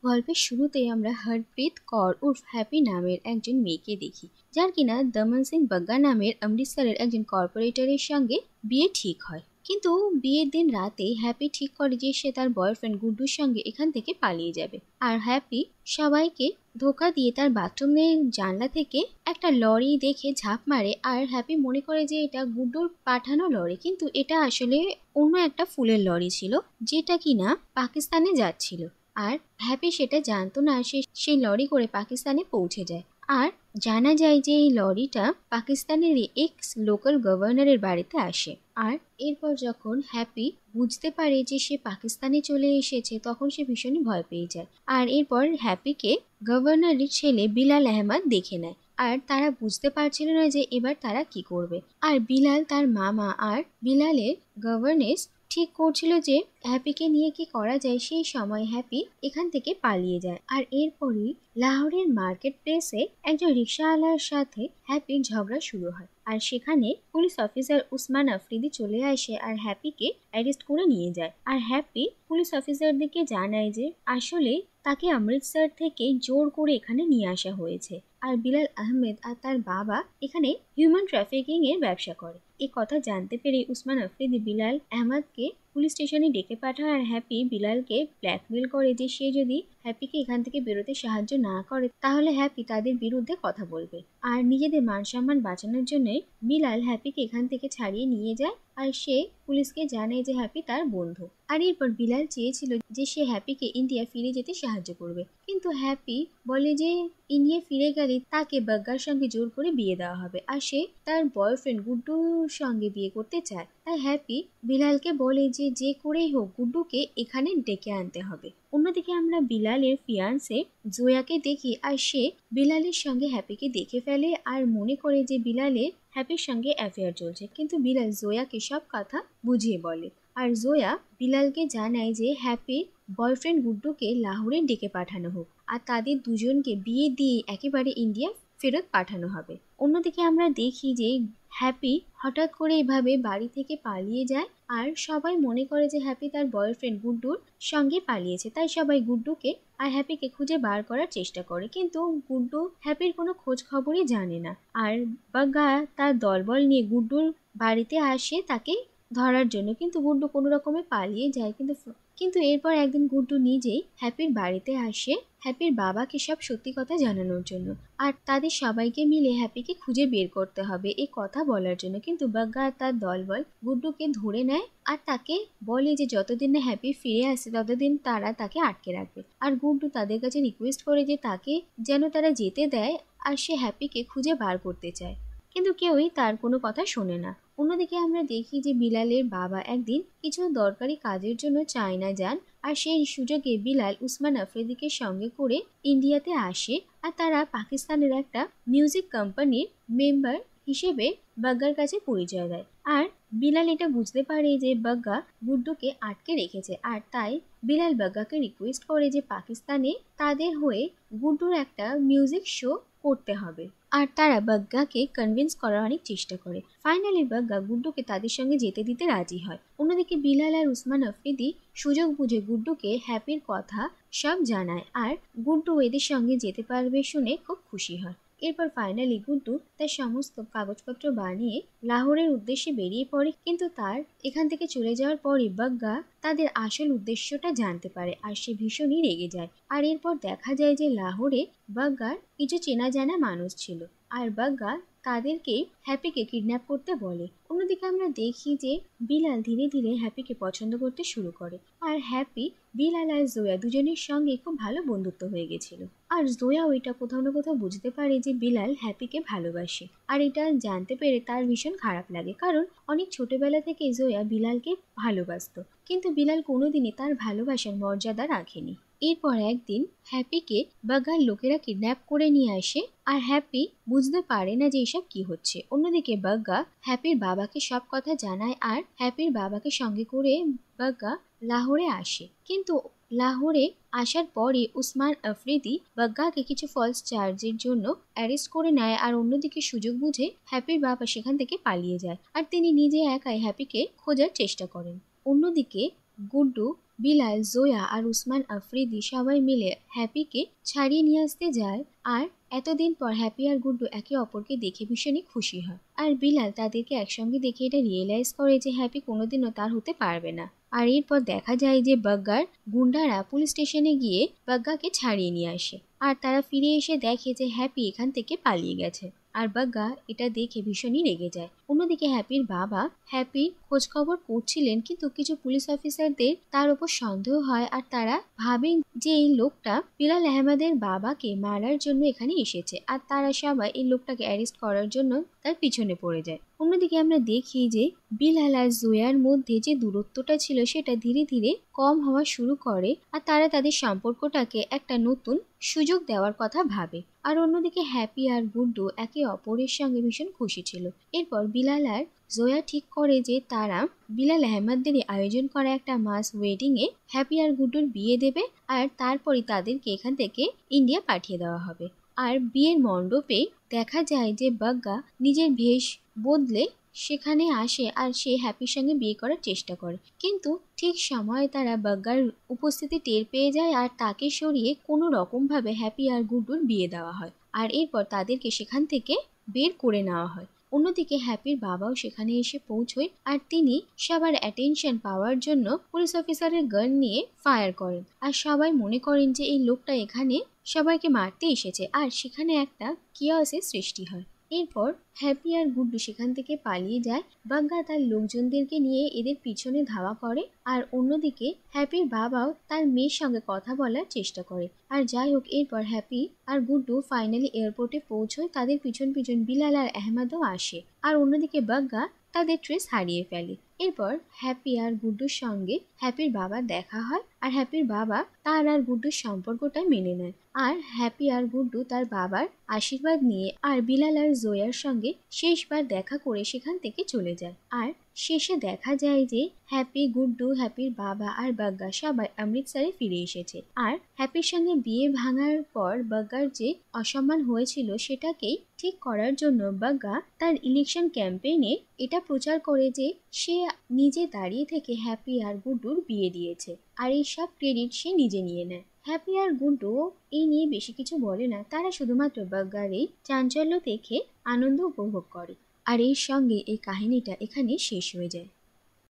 গল্পের শুরুতেই আমরা হরপ্রীত কৌর উর্ফ হ্যাপি নামের একজন মেয়েকে দেখি, যার কিনা দমন সিং বাগ্গা নামের অমৃতসরের একজন কর্পোরেটরের সঙ্গে বিয়ে ঠিক হয়। কিন্তু বিয়ের দিন রাতে হ্যাপি ঠিক করে যে সে তার বয়ফ্রেন্ড গুড্ডুর সঙ্গে এখান থেকে পালিয়ে যাবে। আর হ্যাপি সবাইকে ধোকা দিয়ে তার বাথরুমের জানলা থেকে একটা লরি দেখে ঝাঁপ মারে। আর হ্যাপি মনে করে যে এটা গুড্ডুর পাঠানো লরি, কিন্তু এটা আসলে অন্য একটা ফুলের লরি ছিল, যেটা কিনা পাকিস্তানে যাচ্ছিল। আর হ্যাপি সেটা জানতো না, সে সেই লরি করে পাকিস্তানে পৌঁছে যায়। আর জানা যায় যে এই লরিটা পাকিস্তানের এক্স লোকাল গভর্নরের বাড়িতে আসে। আর এরপর যখন হ্যাপি বুঝতে পারে যে সে পাকিস্তানে চলে এসেছে, তখন সে ভীষণই ভয় পেয়ে যায়। আর এরপর হ্যাপিকে গভর্নরের ছেলে বিলাল আহমদ দেখে নেয়। আর তারা বুঝতে পারছিল না যে এবার তারা কি করবে। আর বিলাল তার মামা আর বিলালের গভর্নেন্স ঠিক করছিল যে হ্যাপিকে নিয়ে কি করা যায়। সেই সময় হ্যাপি এখান থেকে পালিয়ে যায়। আর এরপরই লাহোরের মার্কেট প্লেসে একজন রিক্সাওয়ালার সাথে হ্যাপির ঝগড়া শুরু হয়। আর সেখানে পুলিশ অফিসার উসমান আফ্রিদি চলে আসে আর হ্যাপিকে অ্যারেস্ট করে নিয়ে যায়। আর হ্যাপি পুলিশ অফিসারদেরকে জানায় যে আসলে তাকে অমৃতসর থেকে জোর করে এখানে নিয়ে আসা হয়েছে। আর বিলাল আহমেদ আর তার বাবা এখানে হিউম্যান ট্রাফিকিং এর ব্যবসা করে। এই কথা জানতে পেরে উসমান আফ্রিদি বিলাল আহমদকে পুলিশ স্টেশনে ডেকে পাঠায়। আর হ্যাপি বিলালকে ব্ল্যাকমেল করে যে সে যদি হ্যাপিকে এখান থেকে বেরোতে সাহায্য না করে তাহলে হ্যাপি তাদের বিরুদ্ধে কথা বলবে। আর নিজেদের মান সম্মান বাঁচানোর জন্য বিলাল হ্যাপিকে এখান থেকে ছাড়িয়ে নিয়ে যায়। আর সে পুলিশকে জানায় যে হ্যাপি তার বন্ধু। আর এরপর বিলাল চেয়েছিল যে সে হ্যাপিকে ইন্ডিয়া ফিরে যেতে সাহায্য করবে, কিন্তু হ্যাপি বলে যে ইন্ডিয়া ফিরে গেলে তাকে বাগ্গার সঙ্গে জোর করে বিয়ে দেওয়া হবে, আর সে তার বয়ফ্রেন্ড গুড্ডুর সঙ্গে বিয়ে করতে চায়। তাই হ্যাপি বিলালকে বলে যে যে করেই হোক গুড্ডুকে এখানে ডেকে আনতে হবে। অন্যদিকে আমরা বিলালের ফিয়ান্সে জোয়াকে দেখি, আর সে বিলালের সঙ্গে হ্যাপিকে দেখে ফেলে আর মনে করে যে বিলালের হ্যাপির সঙ্গে অ্যাফেয়ার চলছে। কিন্তু বিলাল জোয়াকে সব কথা বুঝিয়ে বলে। আর জোয়া বিলালকে জানায় যে হ্যাপির বয়ফ্রেন্ড গুড্ডুকে লাহোরে ডেকে পাঠানো হোক, আর তাদের দুজনকে বিয়ে দিয়ে একেবারে ইন্ডিয়া ফেরত পাঠানো হবে। অন্যদিকে আমরা দেখি যে হ্যাপি হঠাৎ করে এভাবে বাড়ি থেকে পালিয়ে যায়। আর সবাই মনে করে যে হ্যাপি তার বয়ফ্রেন্ড গুড্ডুর সঙ্গে পালিয়েছে, তাই সবাই গুড্ডুকে আর হ্যাপিকে খুঁজে বার করার চেষ্টা করে। কিন্তু গুড্ডু হ্যাপির কোনো খোঁজ খবরই জানে না। আর বাগ্গা তার দলবল নিয়ে গুড্ডুর বাড়িতে আসে তাকে ধরার জন্য, কিন্তু গুড্ডু কোনো রকমে পালিয়ে যায়। কিন্তু এরপর একদিন গুড্ডু নিজেই হ্যাপির বাড়িতে আসে হ্যাপির বাবাকে সব সত্যি কথা জানানোর জন্য। আর তাদের সবাইকে মিলে হ্যাপিকে খুঁজে বের করতে হবে এই কথা বলার জন্য। কিন্তু বাগ্গা আর তার দলবল গুড্ডুকে ধরে নেয় আর তাকে বলে যে যতদিন না হ্যাপি ফিরে আসে ততদিন তারা তাকে আটকে রাখবে। আর গুড্ডু তাদের কাছে রিকোয়েস্ট করে যে তাকে যেন তারা যেতে দেয়, আর সে হ্যাপিকে খুঁজে বার করতে চায়, কিন্তু কেউই তার কোনো কথা শোনে না। অন্যদিকে আমরা দেখি যে বিলালের বাবা একদিন কিছু দরকারি কাজের জন্য চায়না যান। আর সেই সুযোগে বিলাল উসমান আফ্রিদিকে সঙ্গে করে ইন্ডিয়াতে আসে। আর তারা পাকিস্তানের একটা মিউজিক কোম্পানির মেম্বার হিসেবে বাগ্গার কাছে পরিচয় দেয়। আর বিলাল এটা বুঝতে পারে যে বাগ্গা গুড্ডুকে আটকে রেখেছে, আর তাই বিলাল বাগ্গাকে রিকোয়েস্ট করে যে পাকিস্তানে তাদের হয়ে গুড্ডুর একটা মিউজিক শো করতে হবে। আর তারা বাগ্গাকে কনভিন্স করার অনেক চেষ্টা করে। ফাইনালি বাগ্গা গুড্ডুকে তাদের সঙ্গে যেতে দিতে রাজি হয়। অন্যদিকে বিলাল আর উসমান আফ্রিদি সুযোগ বুঝে গুড্ডুকে হ্যাপির কথা সব জানায়। আর গুড্ডু এদের সঙ্গে যেতে পারবে শুনে খুব খুশি হয়। এরপর ফাইনালি গুড্ডু তার সমস্ত কাগজপত্র বানিয়ে লাহোরের উদ্দেশ্যে বেরিয়ে পড়ে। কিন্তু তার এখান থেকে চলে যাওয়ার পরই বাগ্গা তাদের আসল উদ্দেশ্যটা জানতে পারে, আর সে ভীষণই রেগে যায়। আর এরপর দেখা যায় যে লাহোরে বাগ্গার কিছু চেনা জানা মানুষ ছিল, আর বাগ্গা তাদেরকে হ্যাপিকে কিডন্যাপ করতে বলে। অন্যদিকে আমরা দেখি যে বিলাল ধীরে ধীরে হ্যাপিকে পছন্দ করতে শুরু করে। আর হ্যাপি বিলাল আর জোয়া দুজনের সঙ্গে খুব ভালো বন্ধুত্ব হয়ে গেছিল। আর জোয়া ওইটা কোথাও না কোথাও বুঝতে পারে যে বিলাল হ্যাপিকে ভালোবাসে। আর এটা জানতে পেরে তার ভীষণ খারাপ লাগে, কারণ অনেক ছোটবেলা থেকে জোয়া বিলালকে ভালোবাসতো, কিন্তু বিলাল কোনোদিনই তার ভালোবাসার মর্যাদা রাখেনি। এরপর একদিন হ্যাপিকে বাগ্গার লোকেরা কিডন্যাপ করে নিয়ে আসে। আর হ্যাপি বুঝতে পারে না যে এসব কি হচ্ছে। অন্যদিকে বাগ্গা হ্যাপির বাবাকে সব কথা জানায়, আর হ্যাপির বাবাকে সঙ্গে করে বাগ্গা লাহোরে আসে। কিন্তু লাহোরে আসার পরে উসমান আফ্রিদি বাগ্গাকে কিছু ফলস চার্জের জন্য অ্যারেস্ট করে নেয়। আর অন্যদিকে সুযোগ বুঝে হ্যাপির বাবা সেখান থেকে পালিয়ে যায়, আর তিনি নিজে একাই হ্যাপিকে খোঁজার চেষ্টা করেন। অন্যদিকে গুড্ডু বিলাল, জোয়া আর উসমান আফ্রিদি সবাই মিলে হ্যাপিকে ছাড়িয়ে নিয়ে আসতে যায়। আর এতদিন পর হ্যাপি আর গুড্ডু একে অপরকে দেখে ভীষণই খুশি হয়। আর বিলাল তাদেরকে একসঙ্গে দেখে এটা রিয়েলাইজ করে যে হ্যাপি কোনোদিনও তার হতে পারবে না। আর এরপর দেখা যায় যে বাগ্গার গুন্ডারা পুলিশ স্টেশনে গিয়ে বাগ্গাকে ছাড়িয়ে নিয়ে আসে। আর তারা ফিরে এসে দেখে যে হ্যাপি এখান থেকে পালিয়ে গেছে। আর বাগ্গা এটা দেখে ভীষণই রেগে যায়। অন্যদিকে হ্যাপির বাবা হ্যাপির খোঁজ খবর করছিলেন, কিন্তু কিছু পুলিশ অফিসারদের তার উপর সন্দেহ হয়। আর তারা ভাবেন যে এই লোকটা বিলাল আহমেদের বাবাকে মারার জন্য এখানে এসেছে। আর তারা সবাই এই লোকটাকে অ্যারেস্ট করার জন্য তার পিছনে পড়ে যায়। অন্যদিকে আমরা দেখি যে বিলাল আর জোয়ার মধ্যে যে দূরত্বটা ছিল সেটা ধীরে ধীরে কম হওয়া শুরু করে। আর তারা তাদের সম্পর্কটাকে একটা নতুন সুযোগ দেওয়ার কথা ভাবে। আর অন্যদিকে হ্যাপি আর গুড্ডু একে অপরের সঙ্গে ভীষণ খুশি ছিল। এরপর বিলাল আর জোয়া ঠিক করে যে তারা বিলাল আহমেদদেরই আয়োজন করা একটা মাস ওয়েডিং এ হ্যাপি আর গুড্ডুর বিয়ে দেবে। আর তারপরই তাদেরকে এখান থেকে ইন্ডিয়া পাঠিয়ে দেওয়া হবে। আর বিয়ের মণ্ডপে দেখা যায় যে বাগ্গা নিজের ভেষ বদলে সেখানে আসে আর সে হ্যাপির সঙ্গে বিয়ে করার চেষ্টা করে। কিন্তু ঠিক সময়ে তারা বাগ্গার উপস্থিতি টের পেয়ে যায় আর তাকে সরিয়ে কোনো রকম ভাবে হ্যাপি আর গুড্ডুর বিয়ে দেওয়া হয়। আর এরপর তাদেরকে সেখান থেকে বের করে নেওয়া হয়। অন্যদিকে হ্যাপির বাবাও সেখানে এসে পৌঁছয়। আর তিনি সবার অ্যাটেনশন পাওয়ার জন্য পুলিশ অফিসারের গান নিয়ে ফায়ার করেন। আর সবাই মনে করেন যে এই লোকটা এখানে সবাইকে মারতে এসেছে। আর সেখানে একটা কিয়াসের সৃষ্টি হয়। এরপর হ্যাপি আর গুড্ডু সেখান থেকে পালিয়ে যায়। বাগ্গা তার লোকজনদেরকে নিয়ে এদের পিছনে ধাওয়া করে। আর অন্যদিকে হ্যাপির বাবাও তার মেয়ের সঙ্গে কথা বলার চেষ্টা করে। আর যাই হোক, এরপর হ্যাপি আর গুড্ডু ফাইনালি এয়ারপোর্টে পৌঁছয়। তাদের পিছন পিছন বিলাল আর আহমেদও আসে। আর অন্যদিকে বাগ্গা তাদের ট্রেস হারিয়ে ফেলে। এরপর হ্যাপি আর গুড্ডুর সঙ্গে হ্যাপির বাবা দেখা হয়। আর হ্যাপির বাবা তার আর গুড্ডুর সম্পর্কটা মেনে নেয়। আর হ্যাপি আর গুড্ডু তার বাবার আশীর্বাদ নিয়ে আর বিলাল আর জোয়ার সঙ্গে শেষবার দেখা করে সেখান থেকে চলে যায়। আর শেষে দেখা যায় যে হ্যাপি, গুড্ডু, হ্যাপির বাবা আর বাগ্গা সবাই অমৃতসরে ফিরে এসেছে। আর হ্যাপির সঙ্গে বিয়ে ভাঙার পর বাগ্গার যে অসম্মান হয়েছিল সেটাকেই ঠিক করার জন্য বাগ্গা তার ইলেকশন ক্যাম্পেইনে এটা প্রচার করে যে সে নিজে দাঁড়িয়ে থেকে হ্যাপি আর গুড্ডুর বিয়ে দিয়েছে। আর এই সব ক্রেডিট সে নিজে নিয়ে নেয়। হ্যাপি আর গুড্ডু এই নিয়ে বেশি কিছু বলে না। তারা শুধুমাত্র বাগ্গার এই চাঞ্চল্য দেখে আনন্দ উপভোগ করে। আর এর সঙ্গে এই কাহিনীটা এখানে শেষ হয়ে যায়।